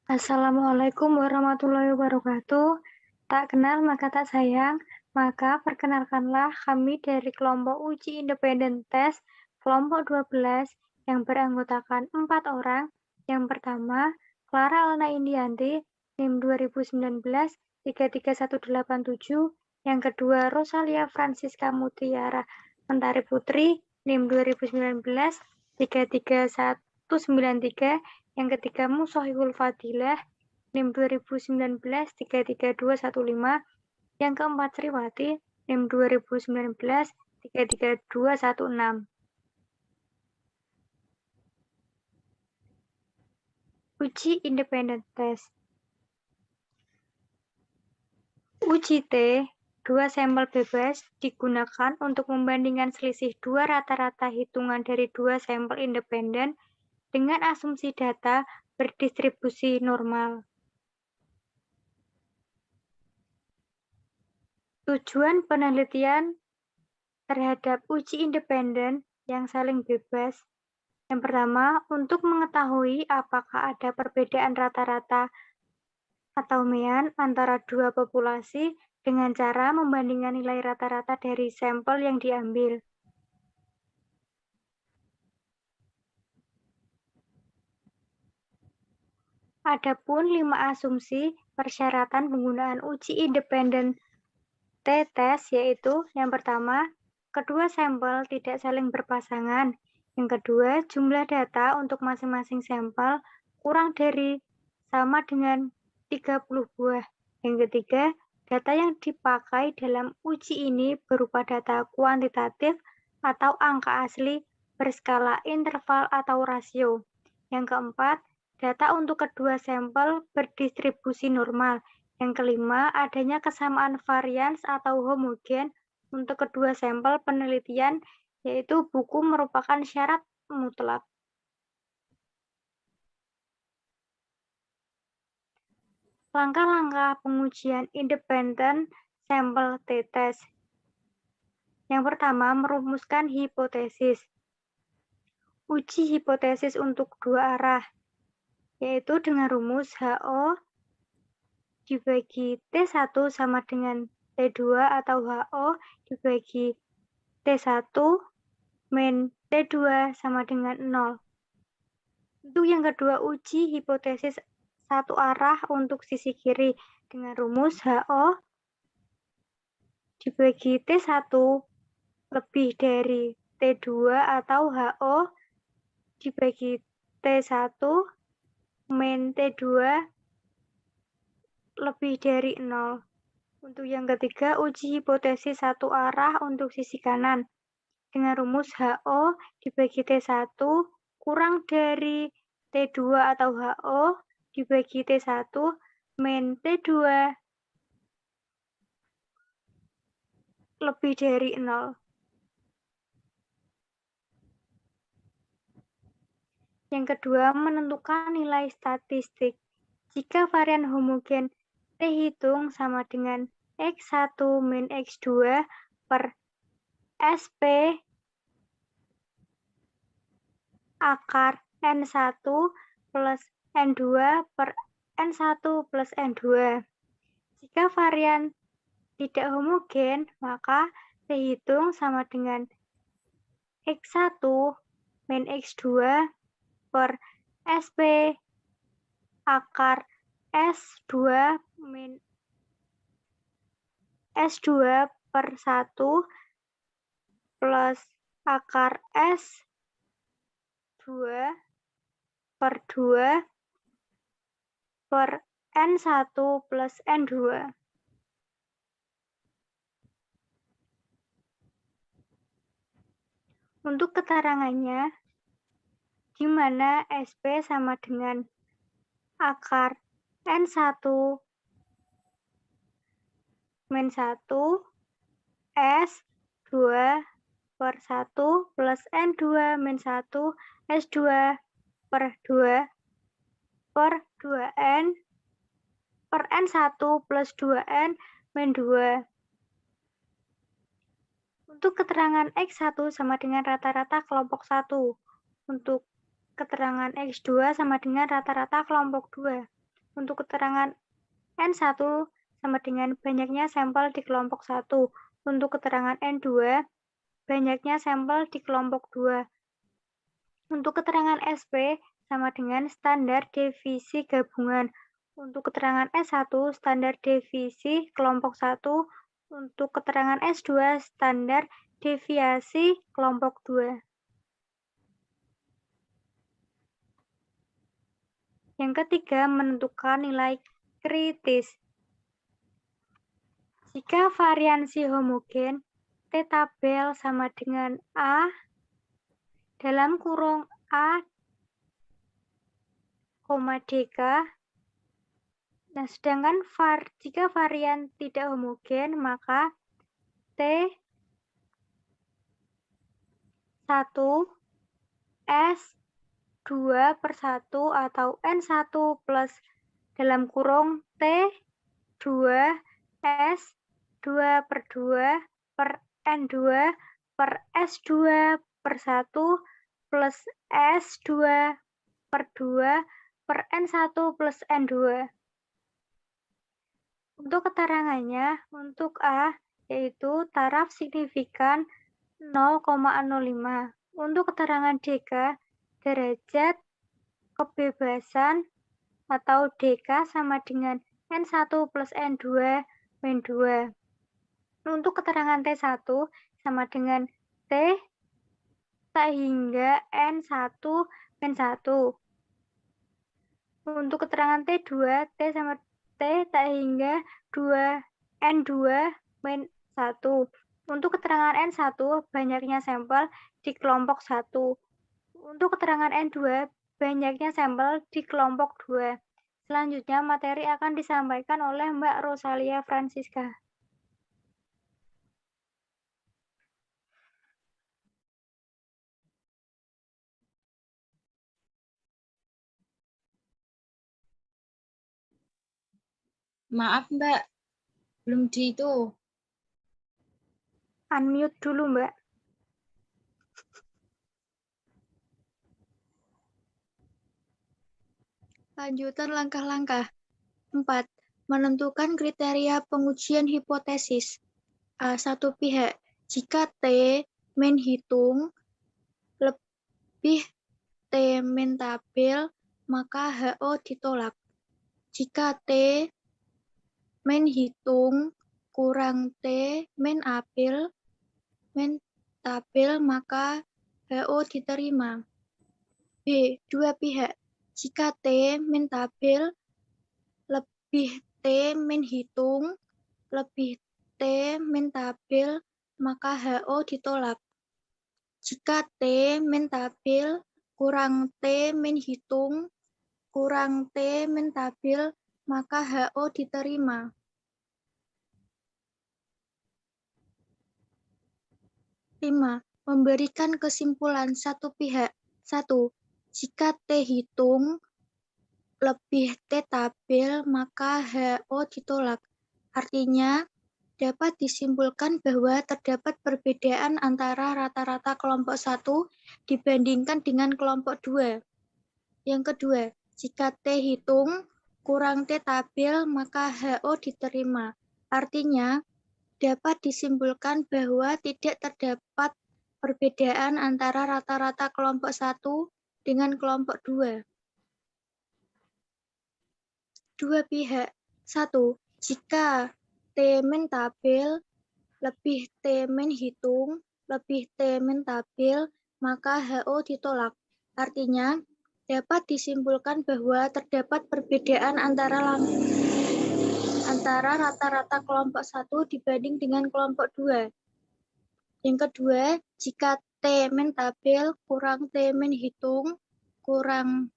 Assalamualaikum warahmatullahi wabarakatuh. Tak kenal maka tak sayang, maka perkenalkanlah kami dari kelompok uji independen tes kelompok 12 yang beranggotakan 4 orang. Yang pertama, Clara Alna Indianti, NIM 2019 33187. Yang kedua, Rosalia Francisca Mutiara Mentari Putri, NIM 2019 33193. Yang ketiga, Musohibul Fadilah, NIM 2019 33215. Yang keempat, Sriwati, NIM 2019 33216. Uji independen tes. Uji T, 2 sampel bebas digunakan untuk membandingkan selisih 2 rata-rata hitungan dari 2 sampel independen dengan asumsi data berdistribusi normal. Tujuan penelitian terhadap uji independen yang saling bebas. Yang pertama, untuk mengetahui apakah ada perbedaan rata-rata atau mean antara dua populasi dengan cara membandingkan nilai rata-rata dari sampel yang diambil. Adapun 5 asumsi persyaratan penggunaan uji independen t-test yaitu yang pertama, kedua sampel tidak saling berpasangan. Yang kedua, jumlah data untuk masing-masing sampel kurang dari sama dengan 30 buah. Yang ketiga, data yang dipakai dalam uji ini berupa data kuantitatif atau angka asli berskala interval atau rasio. Yang keempat, data untuk kedua sampel berdistribusi normal. Yang kelima, adanya kesamaan varians atau homogen untuk kedua sampel penelitian, yaitu buku merupakan syarat mutlak. Langkah-langkah pengujian independen sampel t-test. Yang pertama, merumuskan hipotesis. Uji hipotesis untuk dua arah, yaitu dengan rumus HO dibagi T1 sama dengan T2 atau HO dibagi T1 min T2 sama dengan 0. Untuk yang kedua, uji hipotesis satu arah untuk sisi kiri dengan rumus HO dibagi T1 lebih dari T2 atau HO dibagi T1 min T2 lebih dari 0. Untuk yang ketiga, uji hipotesis satu arah untuk sisi kanan dengan rumus HO dibagi T1 kurang dari T2 atau HO dibagi T1 min T2 lebih dari 0. Yang kedua, menentukan nilai statistik. Jika varian homogen T hitung sama dengan X1 min X2 per SP akar N1 plus N2 per N1 plus N2. Jika varian tidak homogen, maka T hitung sama dengan X1 min X2 per SP akar S2 min S2 per 1 plus akar S2 per 2 per N1 plus N2. Untuk keterangannya, di mana SP sama dengan akar N1 min 1 S2 per 1 plus N2 min 1 S2 per 2 per 2N per N1 plus 2N min 2. Untuk keterangan X1 sama dengan rata-rata kelompok 1. Untuk keterangan X2 sama dengan rata-rata kelompok 2. Untuk keterangan N1 sama dengan banyaknya sampel di kelompok 1. Untuk keterangan N2, banyaknya sampel di kelompok 2. Untuk keterangan SP sama dengan standar deviasi gabungan. Untuk keterangan S1, standar deviasi kelompok 1. Untuk keterangan S2, standar deviasi kelompok 2. Yang ketiga, menentukan nilai kritis. Jika variansi homogen T tabel sama dengan A dalam kurung A, DK, nah sedangkan jika varian tidak homogen, maka T1 S2 per 1 atau N1 plus dalam kurung T2 S2 per 2 per N2 per S2 per 1 plus S2 per 2 per N1 plus N2. Untuk keterangannya, untuk A, yaitu taraf signifikan 0,05. Untuk keterangan DK, derajat kebebasan atau DK sama dengan N1 plus N2 min 2. Untuk keterangan T1 sama dengan T tak hingga N1 min 1. Untuk keterangan T2, T sama T tak hingga 2 N2 min 1. Untuk keterangan N1, banyaknya sampel di kelompok 1. Untuk keterangan N2, banyaknya sampel di kelompok 2. Selanjutnya, materi akan disampaikan oleh Mbak Rosalia Francisca. Maaf, Mbak. Belum di itu. Unmute dulu, Mbak. Lanjutan langkah-langkah. 4. Menentukan kriteria pengujian hipotesis. A. Satu pihak. Jika T min hitung lebih T min tabel, maka HO ditolak. Jika T min hitung kurang T min tabel, maka HO diterima. B. Dua pihak. Jika T min tabel lebih T min hitung lebih T min tabel, maka HO ditolak. Jika T min tabel kurang T min hitung kurang T min tabel, maka HO diterima. 5. Memberikan kesimpulan satu pihak. 1. Jika T hitung lebih T tabel, maka HO ditolak. Artinya, dapat disimpulkan bahwa terdapat perbedaan antara rata-rata kelompok 1 dibandingkan dengan kelompok 2. Yang kedua, jika T hitung kurang T tabel, maka HO diterima. Artinya, dapat disimpulkan bahwa tidak terdapat perbedaan antara rata-rata kelompok 1 dengan kelompok 2. Dua pihak. 1. Jika T min tabel lebih T min hitung lebih T min tabel, maka HO ditolak. Artinya, dapat disimpulkan bahwa terdapat perbedaan antara rata-rata kelompok 1 dibanding dengan kelompok 2. Yang kedua, jika T min tabel kurang T min hitung kurang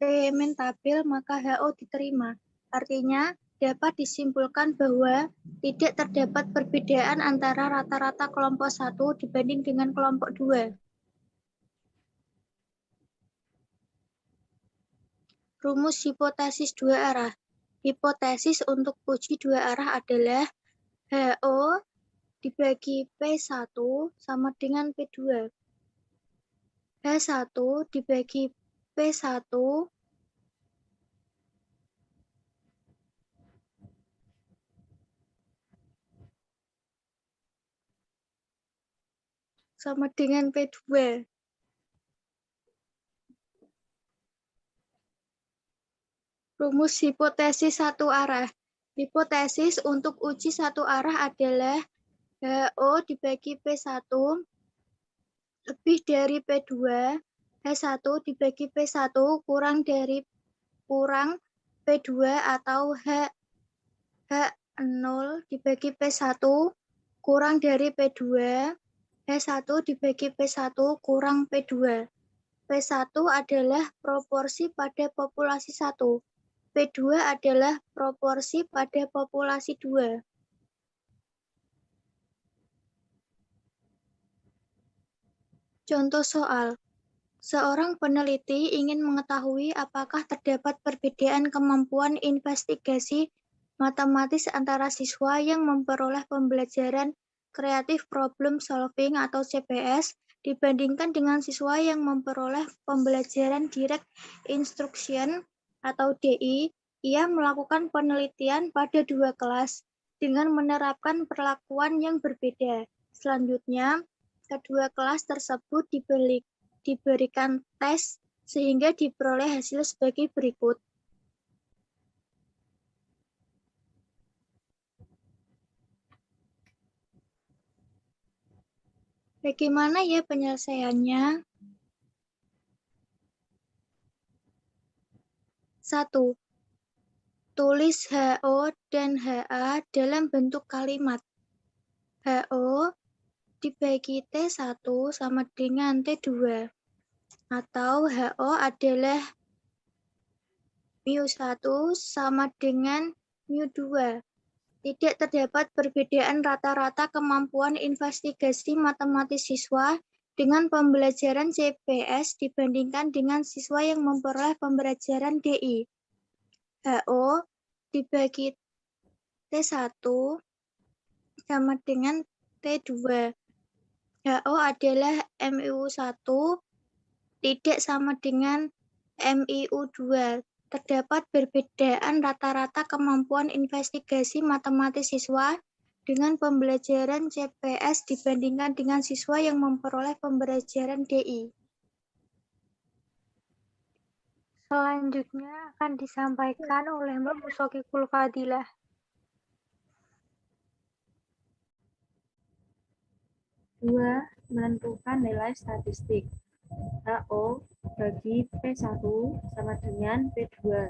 T min tabel, maka HO diterima. Artinya, dapat disimpulkan bahwa tidak terdapat perbedaan antara rata-rata kelompok 1 dibanding dengan kelompok 2. Rumus hipotesis dua arah. Hipotesis untuk uji dua arah adalah HO dibagi P1 sama dengan P2. H1 dibagi P1 sama dengan P2. Rumus hipotesis satu arah. Hipotesis untuk uji satu arah adalah HO dibagi P1 lebih dari P2, H1 dibagi P1 kurang P2 atau H0 dibagi P1 kurang dari P2, H1 dibagi P1 kurang P2. P1 adalah proporsi pada populasi 1. P2 adalah proporsi pada populasi 2. Contoh soal. Seorang peneliti ingin mengetahui apakah terdapat perbedaan kemampuan investigasi matematis antara siswa yang memperoleh pembelajaran Creative Problem Solving atau CPS dibandingkan dengan siswa yang memperoleh pembelajaran Direct Instruction atau DI. Ia melakukan penelitian pada 2 kelas dengan menerapkan perlakuan yang berbeda. Selanjutnya, kedua kelas tersebut diberikan tes sehingga diperoleh hasil sebagai berikut. Bagaimana ya penyelesaiannya? 1. Tulis HO dan HA dalam bentuk kalimat. HO dibagi T1 sama dengan T2. Atau HO adalah mu1 sama dengan mu2. Tidak terdapat perbedaan rata-rata kemampuan investigasi matematis siswa dengan pembelajaran CPS dibandingkan dengan siswa yang memperoleh pembelajaran DI. HO dibagi T1 sama dengan T2. HO adalah MIU1 tidak sama dengan MIU2. Terdapat perbedaan rata-rata kemampuan investigasi matematis siswa dengan pembelajaran CPS dibandingkan dengan siswa yang memperoleh pembelajaran DI. Selanjutnya akan disampaikan oleh Mbak Musokikul Fadilah. Dua, menentukan nilai statistik. HO bagi P1 sama dengan P2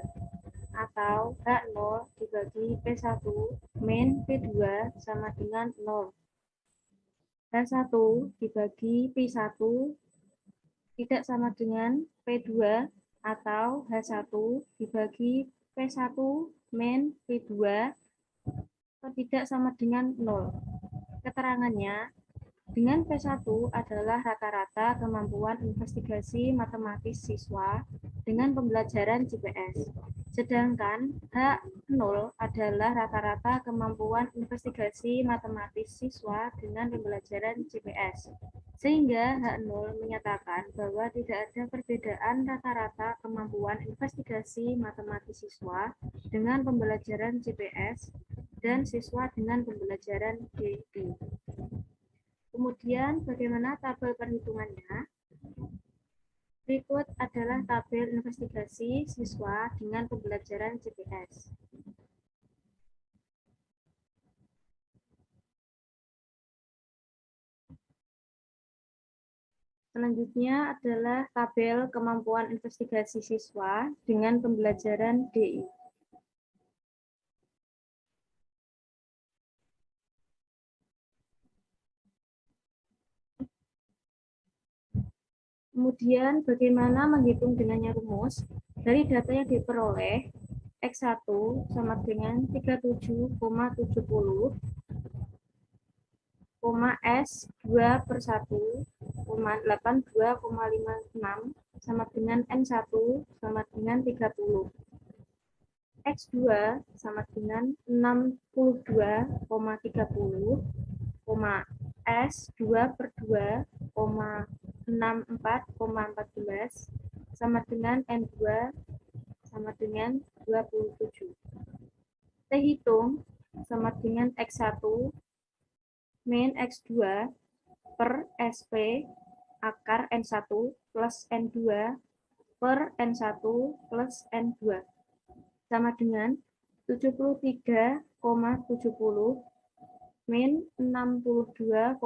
atau H0 dibagi P1 min P2 sama dengan 0. H1 dibagi P1 tidak sama dengan P2 atau H1 dibagi P1 min P2 tidak sama dengan 0. Keterangannya, dengan P1 adalah rata-rata kemampuan investigasi matematis siswa dengan pembelajaran CPS. Sedangkan H0 adalah rata-rata kemampuan investigasi matematis siswa dengan pembelajaran CPS. Sehingga H0 menyatakan bahwa tidak ada perbedaan rata-rata kemampuan investigasi matematis siswa dengan pembelajaran CPS dan siswa dengan pembelajaran DI. Kemudian bagaimana tabel perhitungannya? Berikut adalah tabel investigasi siswa dengan pembelajaran CPS. Selanjutnya adalah tabel kemampuan investigasi siswa dengan pembelajaran DI. Kemudian bagaimana menghitung dengannya rumus? Dari data yang diperoleh, X1 sama dengan 37,70, S2 per 1, 82,56 sama dengan N1 sama dengan 30. X2 sama dengan 62,30, S2 per 2, 64,14 sama dengan N2 sama dengan 27. T hitung sama dengan X1 min X2 per SP akar N1 plus N2 per N1 plus N2 sama dengan 73,70 min 62,30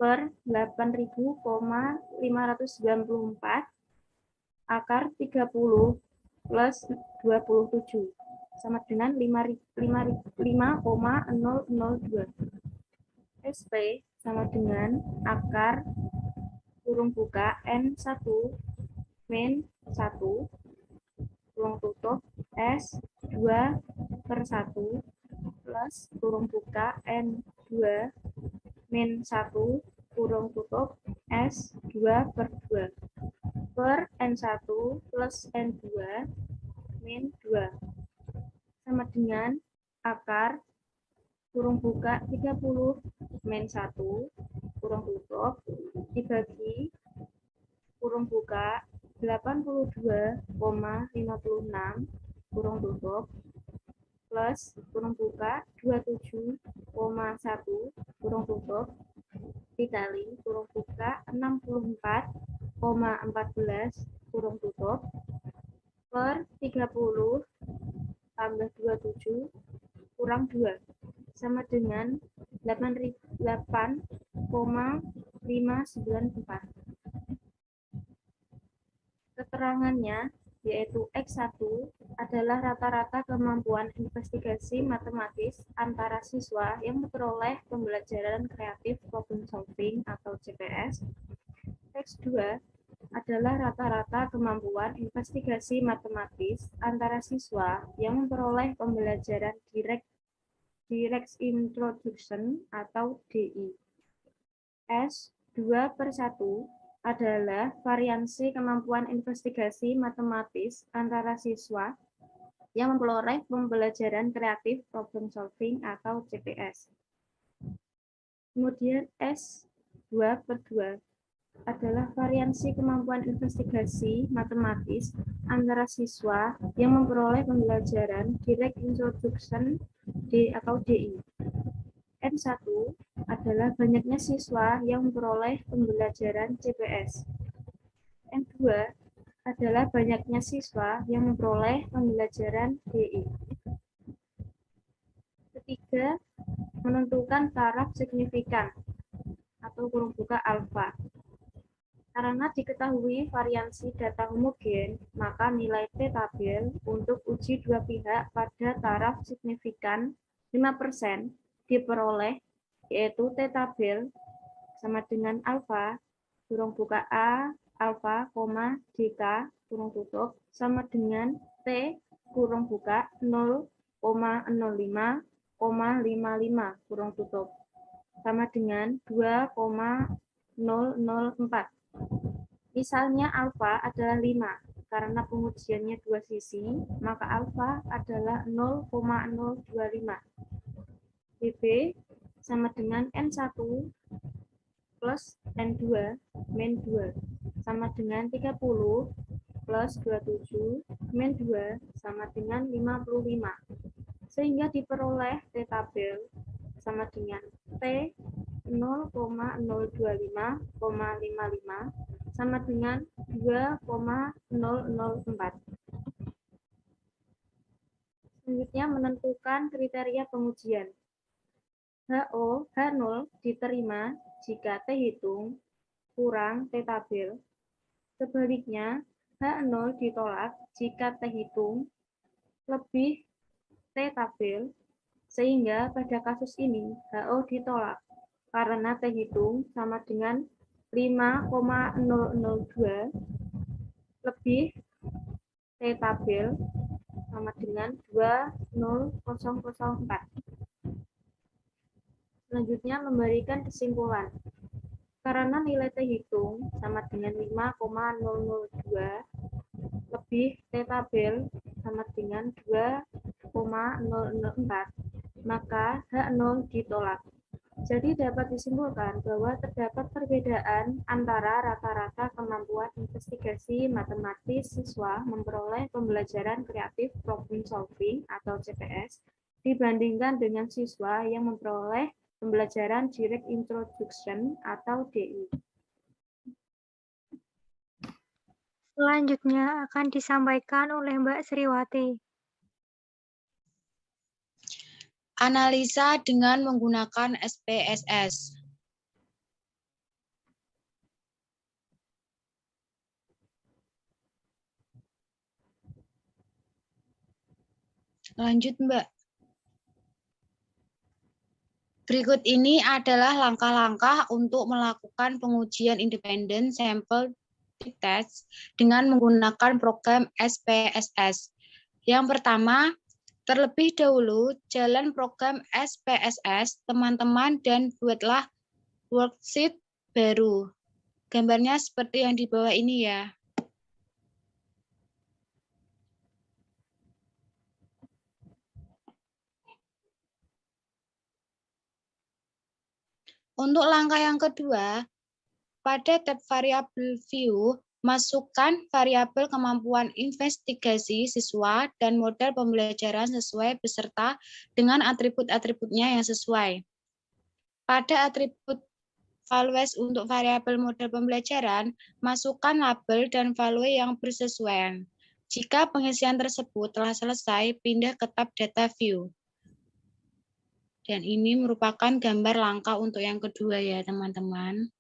per 8.594 akar 30 plus 27 sama dengan 5,002. SP sama dengan akar kurung buka N1 min 1 kurung tutup S2 per 1 plus kurung buka N2 min 1 kurung tutup S2 per 2 per N1 plus N2 min 2 sama dengan akar kurung buka 30 min 1 kurung tutup dibagi kurung buka 82,56 kurung tutup plus kurung buka 27,1 kurung tutup dikali kurung buka 64,14 kurung tutup per 30 tambah 27 kurang 2 sama dengan 8,594. Keterangannya yaitu X1 adalah rata-rata kemampuan investigasi matematis antara siswa yang memperoleh pembelajaran kreatif problem solving atau CPS. X2 adalah rata-rata kemampuan investigasi matematis antara siswa yang memperoleh pembelajaran direct introduction atau DI. S2 per 1 adalah variansi kemampuan investigasi matematis antara siswa yang memperoleh pembelajaran kreatif problem solving atau CPS. Kemudian S2 per 2 adalah variansi kemampuan investigasi matematis antara siswa yang memperoleh pembelajaran direct introduction atau DI. N1 adalah banyaknya siswa yang memperoleh pembelajaran CPS. N2 adalah banyaknya siswa yang memperoleh pembelajaran DI. Ketiga, menentukan taraf signifikan atau kurung buka alfa. Karena diketahui variansi data homogen, maka nilai T-tabel untuk uji dua pihak pada taraf signifikan 5% diperoleh, yaitu T-tabel sama dengan alfa, kurung buka A, alfa, DK, kurung tutup, sama dengan T, kurung buka 0,05,55, kurung tutup, sama dengan 2,004. Misalnya alfa adalah 5, karena pengujiannya dua sisi, maka alfa adalah 0,025. BB sama dengan N1 plus N2 min 2 sama dengan 30 plus 27 min 2 sama dengan 55. Sehingga diperoleh T-tabel sama dengan T 0,025,55 sama dengan 2,004. Selanjutnya menentukan kriteria pengujian. H0 diterima jika T hitung kurang T-tabel. Sebaliknya, H0 ditolak jika T hitung lebih T-tabel, sehingga pada kasus ini HO ditolak karena T hitung sama dengan 5,002 lebih T-tabel sama dengan 2,004. Selanjutnya memberikan kesimpulan. Karena nilai T hitung sama dengan 5,002 lebih T-tabel sama dengan 2,004, maka H0 ditolak. Jadi dapat disimpulkan bahwa terdapat perbedaan antara rata-rata kemampuan investigasi matematis siswa memperoleh pembelajaran kreatif problem solving atau CPS dibandingkan dengan siswa yang memperoleh pembelajaran Direct Introduction atau DI. Selanjutnya akan disampaikan oleh Mbak Sriwati. Analisa dengan menggunakan SPSS. Lanjut, Mbak. Berikut ini adalah langkah-langkah untuk melakukan pengujian independen sampel test dengan menggunakan program SPSS. Yang pertama, terlebih dahulu jalan program SPSS teman-teman dan buatlah worksheet baru. Gambarnya seperti yang di bawah ini ya. Untuk langkah yang kedua, pada tab variabel view, masukkan variabel kemampuan investigasi siswa dan model pembelajaran sesuai beserta dengan atribut-atributnya yang sesuai. Pada atribut values untuk variabel model pembelajaran, masukkan label dan value yang bersesuaian. Jika pengisian tersebut telah selesai, pindah ke tab data view. Dan ini merupakan gambar langkah untuk yang kedua ya, teman-teman.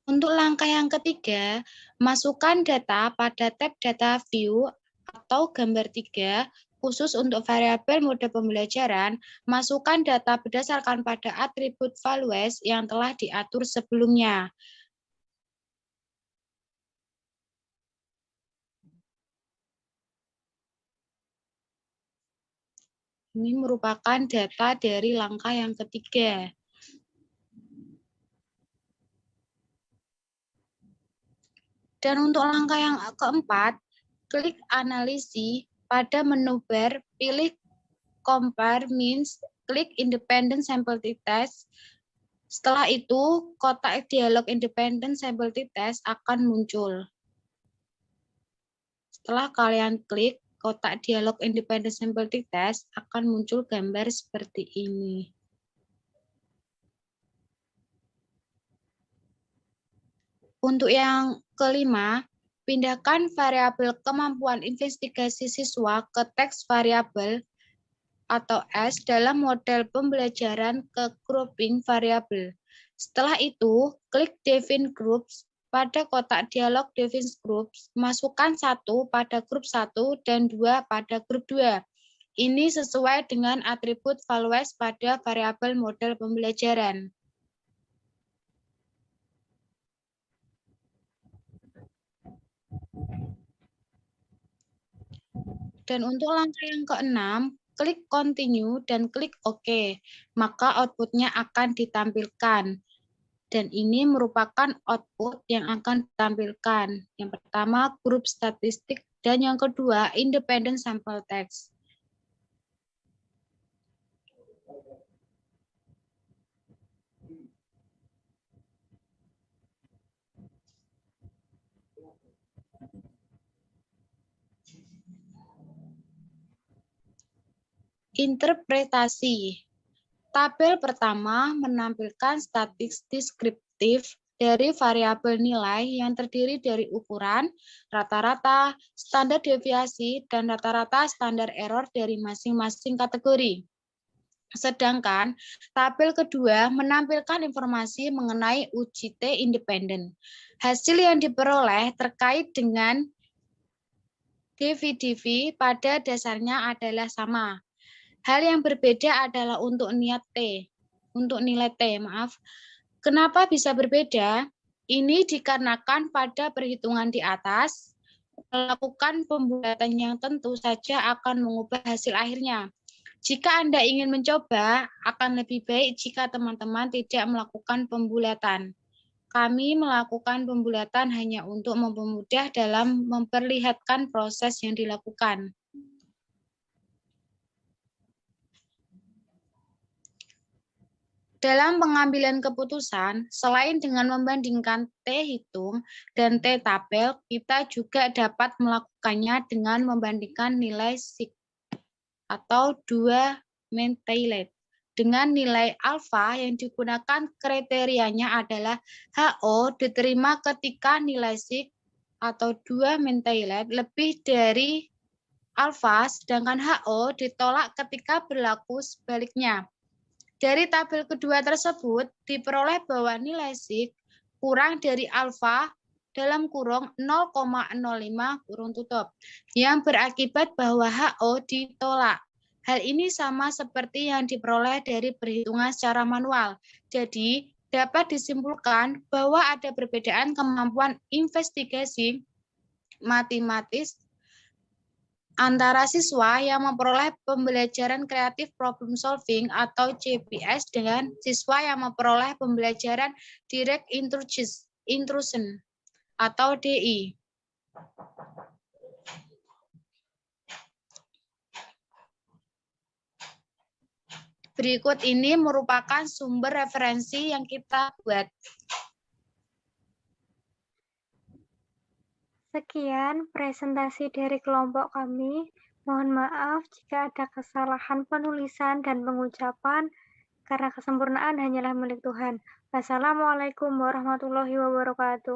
Untuk langkah yang ketiga, masukkan data pada tab data view atau gambar 3, khusus untuk variabel mode pembelajaran, masukkan data berdasarkan pada atribut values yang telah diatur sebelumnya. Ini merupakan data dari langkah yang ketiga. Dan untuk langkah yang keempat, klik analisis pada menu bar, pilih compare means, klik independent sample test. Setelah itu, kotak dialog independent sample test akan muncul. Setelah kalian klik kotak dialog independent sample test, akan muncul gambar seperti ini. Untuk yang kelima, pindahkan variabel kemampuan investigasi siswa ke teks variabel atau S dalam model pembelajaran ke grouping variabel. Setelah itu, klik define groups. Pada kotak dialog define groups, masukkan 1 pada grup 1 dan 2 pada grup 2. Ini sesuai dengan atribut values pada variabel model pembelajaran. Dan untuk langkah yang keenam, klik continue dan klik OK, maka outputnya akan ditampilkan. Dan ini merupakan output yang akan ditampilkan. Yang pertama, grup statistik, dan yang kedua, independent sample text. Interpretasi. Tabel pertama menampilkan statistik deskriptif dari variabel nilai yang terdiri dari ukuran, rata-rata, standar deviasi, dan rata-rata standar error dari masing-masing kategori. Sedangkan tabel kedua menampilkan informasi mengenai uji T independen. Hasil yang diperoleh terkait dengan DV pada dasarnya adalah sama. Hal yang berbeda adalah untuk nilai T. Kenapa bisa berbeda? Ini dikarenakan pada perhitungan di atas, melakukan pembulatan yang tentu saja akan mengubah hasil akhirnya. Jika Anda ingin mencoba, akan lebih baik jika teman-teman tidak melakukan pembulatan. Kami melakukan pembulatan hanya untuk mempermudah dalam memperlihatkan proses yang dilakukan. Dalam pengambilan keputusan, selain dengan membandingkan T-hitung dan T-tabel, kita juga dapat melakukannya dengan membandingkan nilai sig atau dua menthylet. Dengan nilai alfa yang digunakan kriterianya adalah HO diterima ketika nilai sig atau dua menthylet lebih dari alfa, sedangkan HO ditolak ketika berlaku sebaliknya. Dari tabel kedua tersebut, diperoleh bahwa nilai sig kurang dari alfa dalam kurung 0,05 kurung tutup, yang berakibat bahwa HO ditolak. Hal ini sama seperti yang diperoleh dari perhitungan secara manual. Jadi, dapat disimpulkan bahwa ada perbedaan kemampuan investigasi matematis antara siswa yang memperoleh pembelajaran kreatif problem solving atau CPS dengan siswa yang memperoleh pembelajaran direct intrusion atau DI. Berikut ini merupakan sumber referensi yang kita buat. Sekian presentasi dari kelompok kami. Mohon maaf jika ada kesalahan penulisan dan pengucapan, karena kesempurnaan hanyalah milik Tuhan. Wassalamualaikum warahmatullahi wabarakatuh.